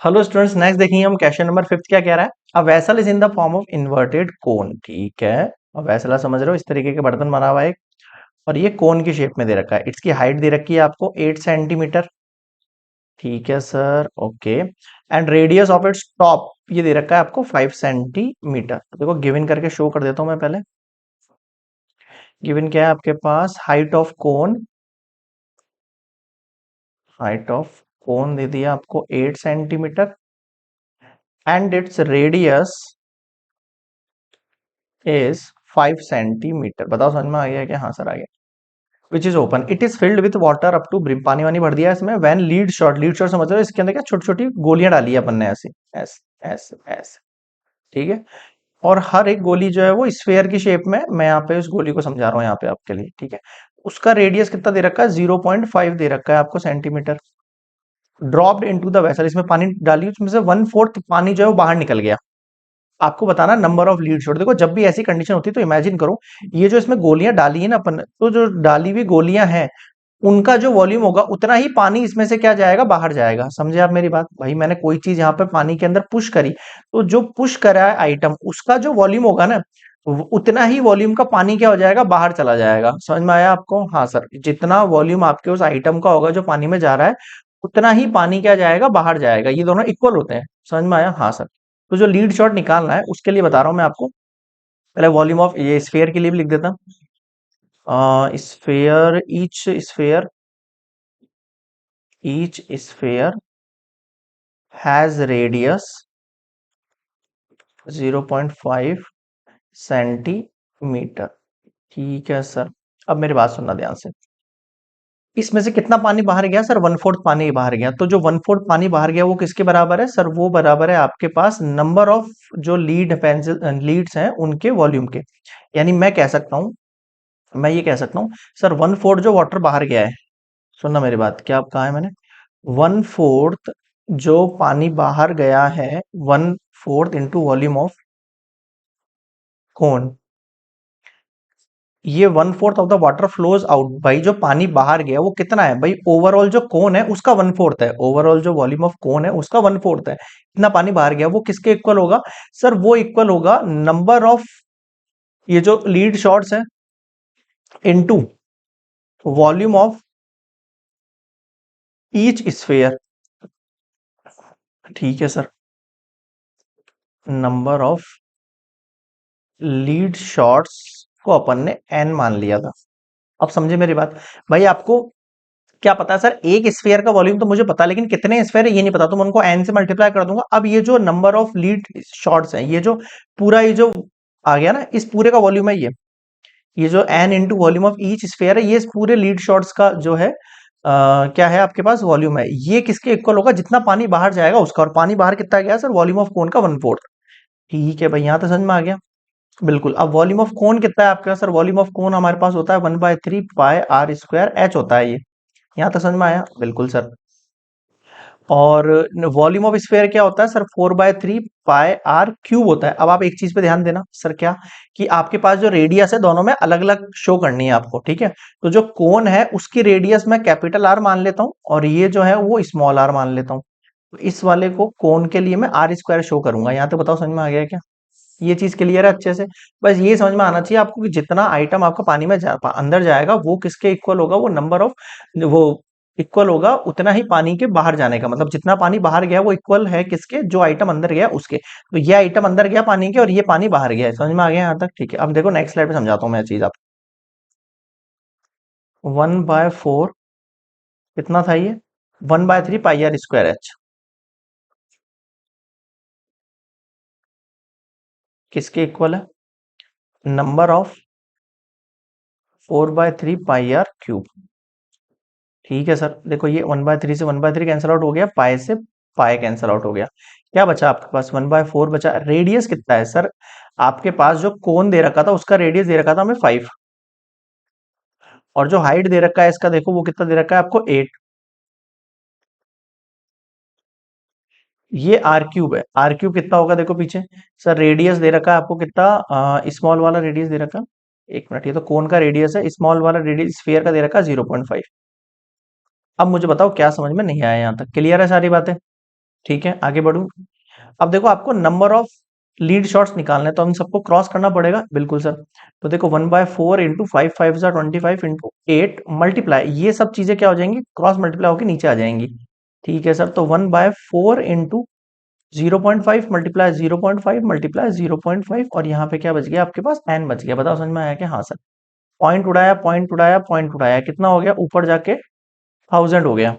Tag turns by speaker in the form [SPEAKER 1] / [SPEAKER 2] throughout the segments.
[SPEAKER 1] Hello students, next देखेंगे हम question number fifth क्या कह रहा है। A vessel is in the form of inverted कोन। ठीक है, अब वेसल समझ रहे हो, इस तरीके के बर्तन बना हुआ है एक, और ये कोन की शेप में दे रखा है। इसकी हाइट दे रखी है आपको 8 सेंटीमीटर। ठीक है sir, okay. And radius of its top ये दे रखा है आपको 5 सेंटीमीटर। देखो गिवन करके शो कर देता हूं मैं पहले। गिवन क्या है आपके पास, हाइट ऑफ कोन दे दिया आपको 8 centimetre and its radius is 5 centimetre. बताओ समझ में आ गया क्या? हाँ सर आ गया। Which is open, it is filled with water up to brim. पानी वानी भर दिया है इसमें। व्हेन लीड शॉट समझ रहे हो, इसके अंदर क्या छोटी छोटी गोलियां डाली है अपन ने, ऐसे ऐसे ऐसे ऐसे। ठीक है, और हर एक गोली जो है वो स्फेयर की शेप में। मैं यहाँ पे उस गोली को समझा रहा हूँ यहाँ पे आपके लिए। ठीक है, उसका रेडियस कितना दे रखा है, 0.5 दे रखा है आपको centimetre. Dropped into the vessel, इसमें पानी डाली, उसमें से 1/4 पानी जो है वो बाहर निकल गया। आपको बताना नंबर ऑफ लीड शॉट। देखो जब भी ऐसी कंडीशन होती है तो इमेजिन करो, ये जो इसमें गोलियां डाली है ना अपन, तो जो डाली हुई गोलियां हैं उनका जो वॉल्यूम होगा उतना ही पानी इसमें से क्या जाएगा, बाहर जाएगा। समझे आप मेरी बात? भाई मैंने कोई चीज यहाँ पे पानी के अंदर पुश करी, तो जो पुश करा है आइटम, उसका जो वॉल्यूम होगा ना, उतना ही वॉल्यूम का पानी क्या हो जाएगा, बाहर चला जाएगा। समझ में आया आपको? हाँ सर, जितना वॉल्यूम आपके उस आइटम का होगा जो पानी में जा रहा है, उतना ही पानी क्या जाएगा, बाहर जाएगा। ये दोनों इक्वल होते हैं। समझ में आया? हाँ सर। तो जो लीड शॉट निकालना है उसके लिए बता रहा हूं मैं आपको। पहले वॉल्यूम ऑफ ये स्फेयर के लिए भी लिख देता। Sphere, each sphere has radius 0.5 centimetre. ठीक है सर, अब मेरी बात सुनना ध्यान से। इसमें से कितना पानी बाहर गया सर? 1/4 पानी बाहर गया। तो जो 1/4 पानी बाहर गया वो किसके बराबर है सर? वो बराबर है आपके पास नंबर ऑफ जो लीड्स हैं उनके वॉल्यूम के। यानी मैं कह सकता हूं, मैं ये कह सकता हूँ सर, 1/4 जो वाटर बाहर गया है, सुनना मेरी बात, क्या आप कहा है मैंने? 1/4 जो पानी बाहर गया है, 1/4 इंटू वॉल्यूम ऑफ कौन, ये 1/4 of the water flows out. भाई जो पानी बाहर गया वो कितना है भाई? ओवरऑल जो कोन है उसका 1/4 है। ओवरऑल जो वॉल्यूम ऑफ कोन है उसका 1/4 है। इतना पानी बाहर गया वो किसके इक्वल होगा सर? वो इक्वल होगा नंबर ऑफ ये जो लीड शॉट्स है into volume of each sphere. ठीक है sir, number of lead shots को अपन ने एन मान लिया था। अब समझे मेरी बात? भाई आपको क्या पता है सर, एक स्फेयर का वॉल्यूम तो मुझे पता है, लेकिन कितने स्फेयर है ये नहीं पता, तो मैं उनको एन से मल्टीप्लाई कर दूंगा। अब ये जो नंबर ऑफ लीड शॉट्स है, ये जो पूरा ये जो आ गया ना, इस पूरे का वॉल्यूम है ये जो n into volume of each sphere है, ये इस पूरे लीड शॉट्स का जो है क्या है आपके पास, वॉल्यूम है। ये किसके इक्वल होगा? जितना पानी बाहर जाएगा उसका। और पानी बाहर कितना गया सर? वॉल्यूम ऑफ कोन का 1/4। ठीक है भाई, यहां तो समझ में आ गया। बिल्कुल। अब वॉल्यूम ऑफ कोन कितना है आपके पास सर? वॉल्यूम ऑफ कोन हमारे पास होता है 1/3 पाई आर स्क्वायर एच होता है ये। यहाँ तक समझ में आया? बिल्कुल सर। और वॉल्यूम ऑफ स्फेयर क्या होता है सर? 4/3 पाई आर क्यूब होता है। अब आप एक चीज पे ध्यान देना सर, क्या कि आपके पास जो रेडियस है दोनों में अलग अलग शो करनी है आपको। ठीक है, तो जो कोन है उसकी रेडियस मैं कैपिटल आर मान लेता हूँ, और ये जो है वो स्मॉल आर मान लेता हूँ। तो इस वाले को कोन के लिए मैं आर स्क्वायर शो करूंगा। यहाँ तो बताओ समझ में आ गया क्या? ये चीज क्लियर है अच्छे से? बस ये समझ में आना चाहिए आपको कि जितना आइटम आपका पानी में अंदर जाएगा वो किसके इक्वल होगा, वो नंबर ऑफ वो इक्वल होगा उतना ही पानी के बाहर जाने का। मतलब जितना पानी बाहर गया वो इक्वल है किसके? जो आइटम अंदर गया उसके। तो ये आइटम अंदर गया पानी के, और ये पानी बाहर गया है। समझ में आ गया यहाँ तक? ठीक है, अब देखो नेक्स्ट स्लाइड पे समझाता हूँ मैं चीज आपको। 1/4 कितना था ये? 1/3 पाई आर स्क्वायर एच। किसके इक्वल है? Number of 4/3 pi r cube. ठीक है सर, देखो ये 1/3 से 1/3 कैंसिल आउट हो गया, पाई से पाई कैंसिल आउट हो गया। क्या बचा आपके पास? 1/4 बचा। रेडियस कितना है सर? आपके पास जो कोन दे रखा था उसका रेडियस दे रखा था हमें 5, और जो हाइट दे रखा है इसका देखो वो कितना दे रखा है आपको, 8। ये आर क्यूब है। आर क्यूब कितना होगा देखो पीछे सर, रेडियस दे रखा है आपको कितना, स्मॉल वाला रेडियस दे रखा। एक मिनट, ये तो कोन का रेडियस है, स्मॉल वाला रेडियस स्फीयर का दे रखा है 0.5। अब मुझे बताओ क्या समझ में नहीं आया? यहाँ तक क्लियर है सारी बातें? ठीक है, आगे बढ़ू। अब देखो आपको नंबर ऑफ लीड शॉट्स निकालने हैं, तो हम सबको क्रॉस करना पड़ेगा, बिल्कुल सर। तो देखो 1/4 इंटू 5 5 25 इंटू 8 मल्टीप्लाई, ये सब चीजें क्या हो जाएंगी, क्रॉस मल्टीप्लाई होकर नीचे आ जाएंगी। ठीक है सर, तो 1/4 इंटू 0.5 मल्टीप्लाई 0.5 मल्टीप्लाई 0.5, और यहाँ पे क्या बच गया आपके पास, एन बच गया। बताओ समझ में आया क्या? हाँ सर। पॉइंट उड़ाया, पॉइंट उड़ाया, पॉइंट उड़ाया, कितना हो गया ऊपर जाके, 1000 हो गया।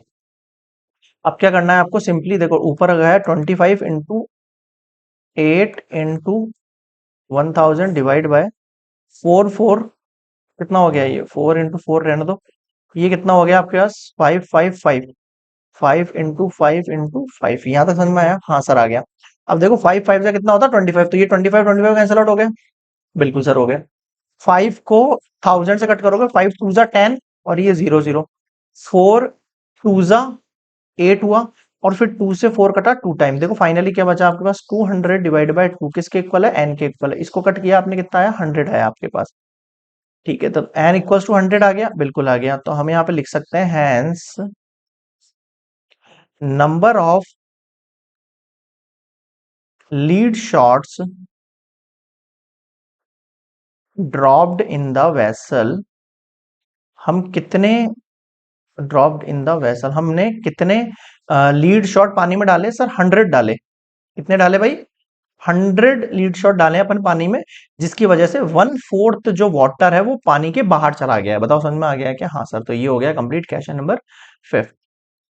[SPEAKER 1] अब क्या करना है आपको, सिंपली देखो ऊपर गया 25 इंटू 8 इंटू 1000 डिवाइड बाय 4 4, कितना हो गया ये, 4 इंटू 4 रहने दो, ये कितना हो गया आपके पास, 5 5 5, 5 इंटू 5 इंटू 5, यहाँ तक समझ में आया? हाँ सर, आ गया। अब देखो 5 5 से कितना होता है 25, तो ये 25 कैंसिल आउट हो गया, बिल्कुल सर हो गया। 5 को 1000 से कट करोगे, 5 2 10, और ये 0 0, 4 2 8 हुआ, और फिर 2 से 4 कटा 2 टाइम, देखो फाइनली क्या बचा आपके पास, 200 डिवाइड बाय 2, किसके इक्वल है, एन के इक्वल है। इसको कट किया आपने, कितना आया, 100 आया आपके पास। ठीक है, तो एन इक्वल्स टू 100 आ गया, बिल्कुल आ गया। तो हम यहाँ पे लिख सकते हैं hence number of lead shots dropped in the vessel, हम कितने ड्रॉप्ड इन द वेसल, हमने कितने लीड शॉट पानी में डाले सर, 100 डाले। कितने डाले भाई, 100 लीड शॉट डाले अपन पानी में, जिसकी वजह से 1/4 जो वाटर है वो पानी के बाहर चला गया है। बताओ समझ में आ गया है क्या? हाँ सर, तो ये हो गया कंप्लीट क्वेश्चन नंबर 5।